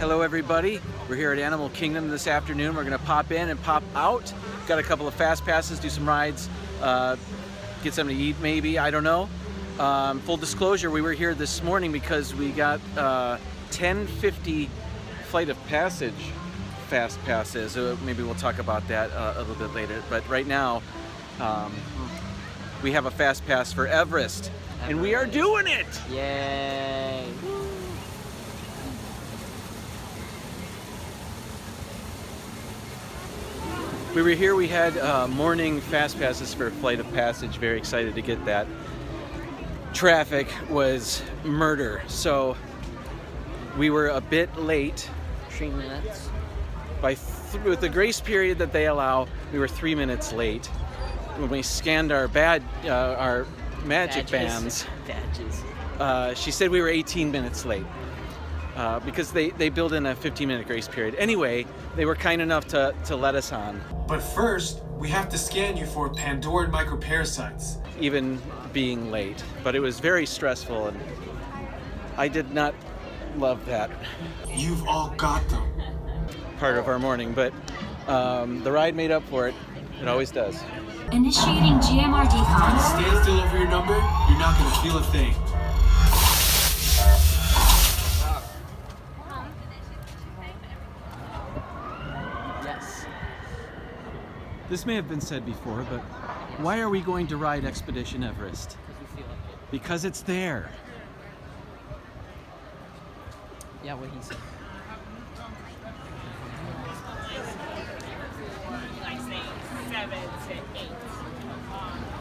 Hello everybody, we're here at Animal Kingdom this afternoon. We're going to pop in and pop out. Got a couple of fast passes, do some rides, get something to eat maybe, I don't know. Full disclosure, we were here this morning because we got 10:50 Flight of Passage fast passes. Maybe we'll talk about that a little bit later, but right now we have a fast pass for Everest. And we are doing it! Yay! We were here, we had morning fast passes for Flight of Passage. Very excited to get that. Traffic was murder, so we were a bit late. 3 minutes. With the grace period that they allow, we were 3 minutes late. When we scanned our magic bands, she said we were 18 minutes late because they build in a 15-minute grace period. Anyway, they were kind enough to let us on. But first, we have to scan you for Pandoran microparasites. Even being late, but it was very stressful and I did not love that You've all got them. part of our morning, but the ride made up for it. It always does. Initiating GMR decon. Stand still over your number, you're not gonna feel a thing. Yes. This may have been said before, but why are we going to ride Expedition Everest? Because it's there. Yeah, what he said.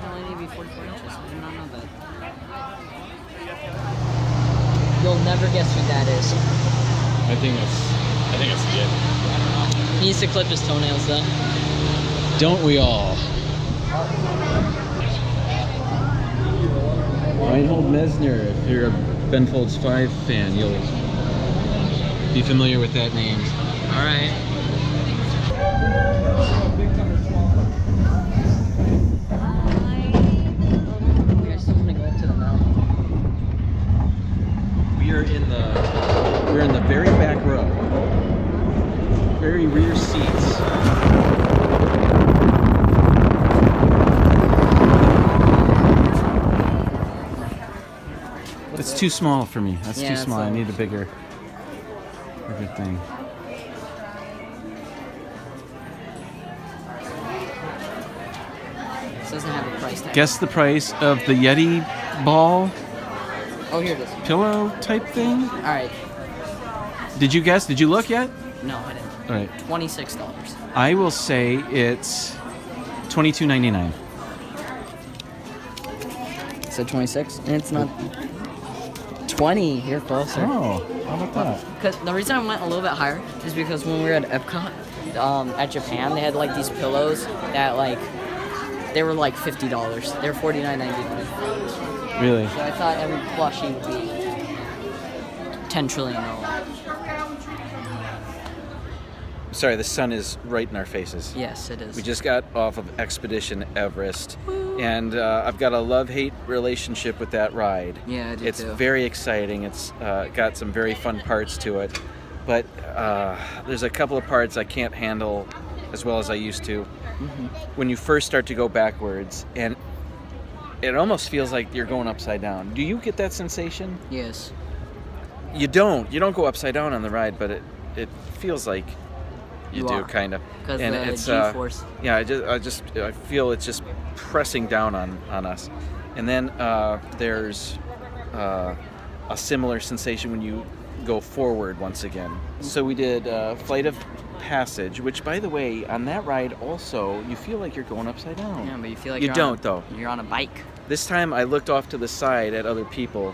Only need to be 44 inches. I did not know that. You'll never guess who that is. I think it's good. He needs to clip his toenails though. Don't we all? Reinhold Messner, if you're a Ben Folds 5 fan, you'll be familiar with that name. All right. We are still gonna go up to the mountain. We're in the very back row, very rear seats. It's too small for me. That's Yeah, too small. I so- need a bigger thing. This doesn't have a price tag. Guess the price of the Yeti ball Oh, here it is. pillow type thing. All right. Did you guess? Did you look yet? No, I didn't. All right. $26. I will say it's $22.99. It said 26, and it's not 20. You're closer. Oh, how about that? Because the reason I went a little bit higher is because when we were at Epcot, at Japan, they had like these pillows that like they were like $50. They were $49.99. Really? So I thought every plushie would be $10 trillion. Sorry, the sun is right in our faces. Yes, it is. We just got off of Expedition Everest, and I've got a love-hate relationship with that ride. Yeah, I do It's too. very exciting. It's got some very fun parts to it, but there's a couple of parts I can't handle as well as I used to. Mm-hmm. When you first start to go backwards, and it almost feels like you're going upside down. Do you get that sensation? Yes. You don't go upside down on the ride, but it feels like you do, are. kind of. Because And the it's G-force. yeah, I feel it's just pressing down on us. And then there's a similar sensation when you go forward once again. So we did Flight of Passage, which, by the way, on that ride also you feel like you're going upside down. Yeah, but you feel like You you're don't, though. You're on a bike. This time I looked off to the side at other people.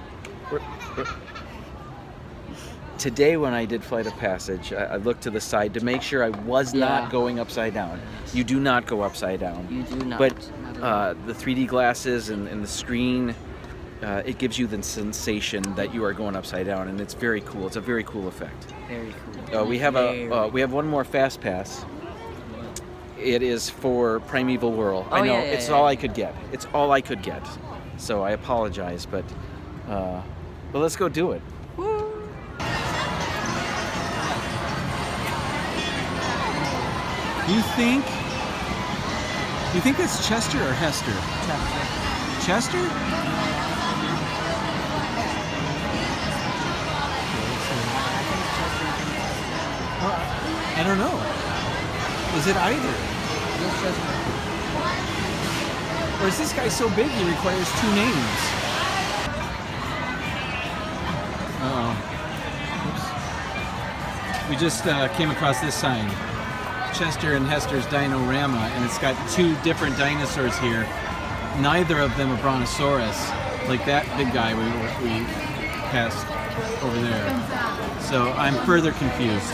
Today when I did Flight of Passage, I looked to the side to make sure I was not going upside down. You do not go upside down. You do not. But Not at all. the 3D glasses and the screen, it gives you the sensation that you are going upside down, and it's very cool. It's a very cool effect. Very cool. We have one more fast pass. It is for Primeval Whirl. I know it's all I could get. It's all I could get. So I apologize, but let's go do it. You think? You think that's Chester or Hester? Chester? I don't know. Is it either? Or is this guy so big he requires 2 names? Uh-oh. Oops. We just came across this sign. Chester and Hester's Dino-Rama, and it's got 2 different dinosaurs here. Neither of them a brontosaurus, like that big guy we passed over there. So I'm further confused.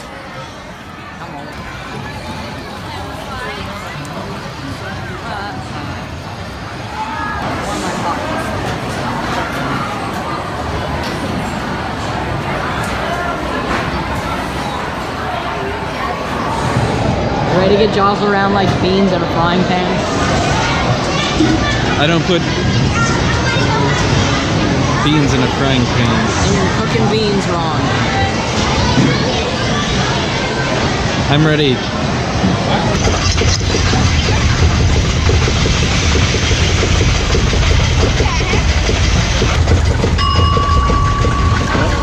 Ready to get jaws around like beans in a frying pan? I don't put beans in a frying pan. And you're cooking beans wrong. I'm ready.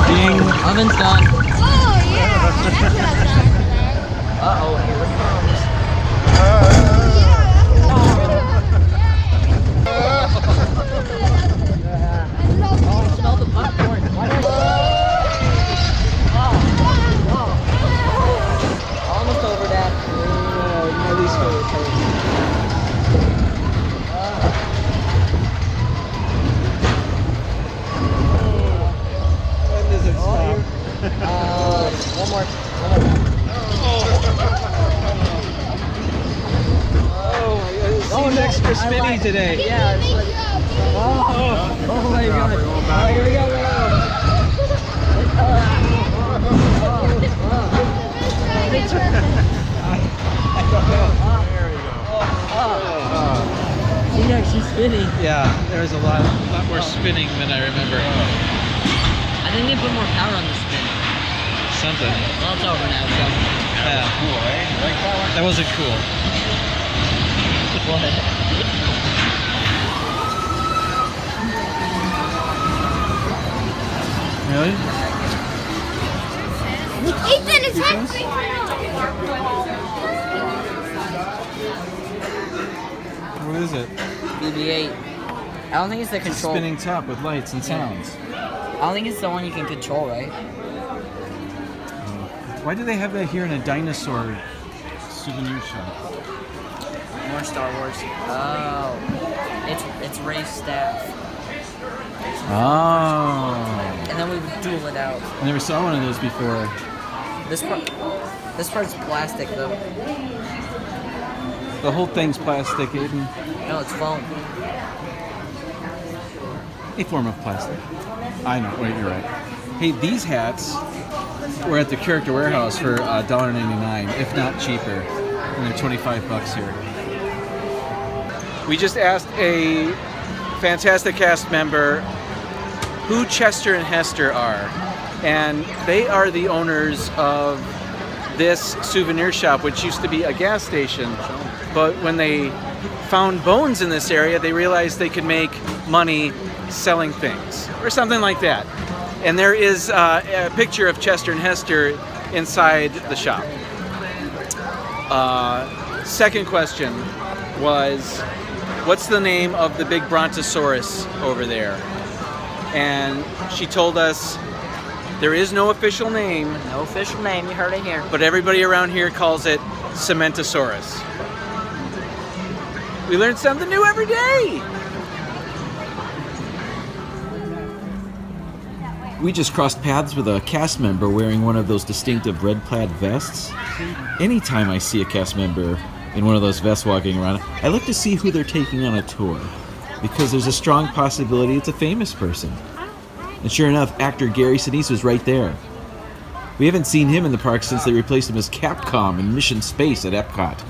Ding. Oven's done. Uh-oh, here it comes. Oh, smell the popcorn. Almost over, Dad. My least favorite part. When does it stop? One more. Oh, it's extra spinny today. Yeah, it's like, oh my god. Oh, here we go. She's actually spinning. Yeah, there's a lot more spinning than I remember. I think they put more power on the spin. Something. Well, it's over now, so. Yeah. Cool, eh? You like that one? That wasn't cool. What? Really? Ethan, it's What is it? BB-8. I don't think it's the control. Spinning top with lights and sounds. I don't think it's the one you can control, right? Why do they have that here in a dinosaur souvenir shop? More Star Wars. Oh. It's Ray's staff. Oh. And then we duel it out. I never saw one of those before. This part's plastic though. The whole thing's plastic, Aiden. No, it's foam. A form of plastic. I know. Wait, you're right. Hey, these hats were at the Character Warehouse for $1.99, if not cheaper. And they're $25 here. We just asked a fantastic cast member who Chester and Hester are. And they are the owners of this souvenir shop, which used to be a gas station. But when they found bones in this area, they realized they could make money selling things, or something like that. And there is a picture of Chester and Hester inside the shop. Second question was, what's the name of the big brontosaurus over there? And she told us there is no official name. No official name, you heard it here. But everybody around here calls it Cementosaurus. We learn something new every day. We just crossed paths with a cast member wearing one of those distinctive red plaid vests. Anytime I see a cast member in one of those vests walking around, I look to see who they're taking on a tour, because there's a strong possibility it's a famous person. And sure enough, actor Gary Sinise was right there. We haven't seen him in the park since they replaced him as Capcom in Mission Space at Epcot.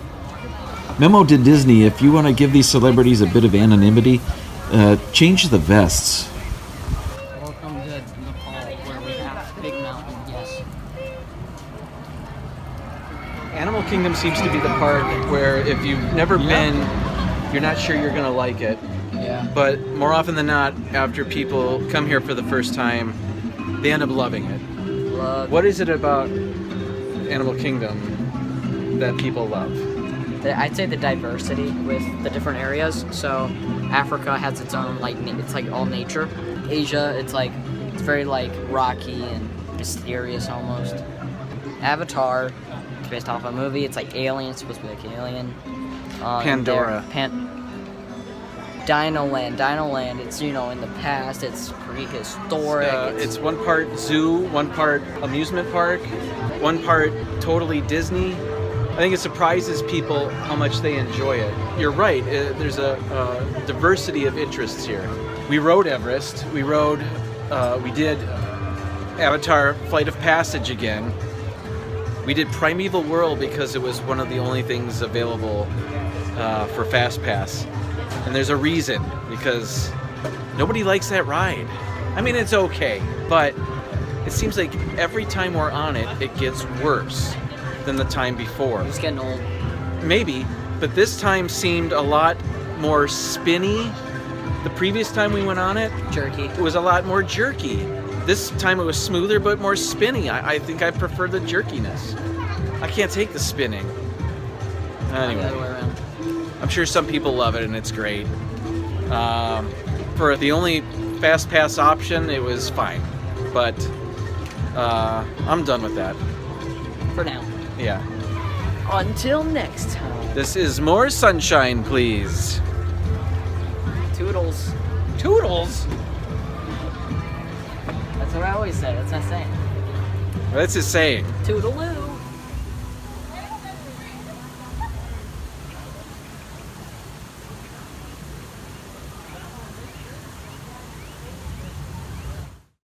Memo to Disney, if you want to give these celebrities a bit of anonymity, change the vests. Welcome to Nepal, where we have Big Mountain, yes. Animal Kingdom seems to be the park where if you've never been, you're not sure you're gonna like it. Yeah. But more often than not, after people come here for the first time, they end up loving it. What is it about Animal Kingdom that people love? I'd say the diversity with the different areas. So Africa has its own, like, it's like all nature. Asia, it's very like rocky and mysterious almost. Avatar, it's based off a movie. It's like Alien. It's supposed to be like Alien. Pandora. Dino-Land, it's, you know, in the past, it's prehistoric. It's one part zoo, one part amusement park, one part totally Disney. I think it surprises people how much they enjoy it. You're right, there's a diversity of interests here. We rode Everest, we did Avatar Flight of Passage again. We did Primeval World because it was one of the only things available for FastPass. And there's a reason, because nobody likes that ride. I mean, it's okay, but it seems like every time we're on it, it gets worse than the time before. It's getting old. Maybe, but this time seemed a lot more spinny. The previous time we went on it, Jerky. it was a lot more jerky. This time it was smoother but more spinny. I think I prefer the jerkiness. I can't take the spinning. Anyway. The other way around. I'm sure some people love it and it's great. For the only FastPass option, it was fine. But I'm done with that. For now. Yeah. Until next time. This is more sunshine, please. Toodles. Toodles? That's what I always say. That's my saying. That's his saying. Toodaloo.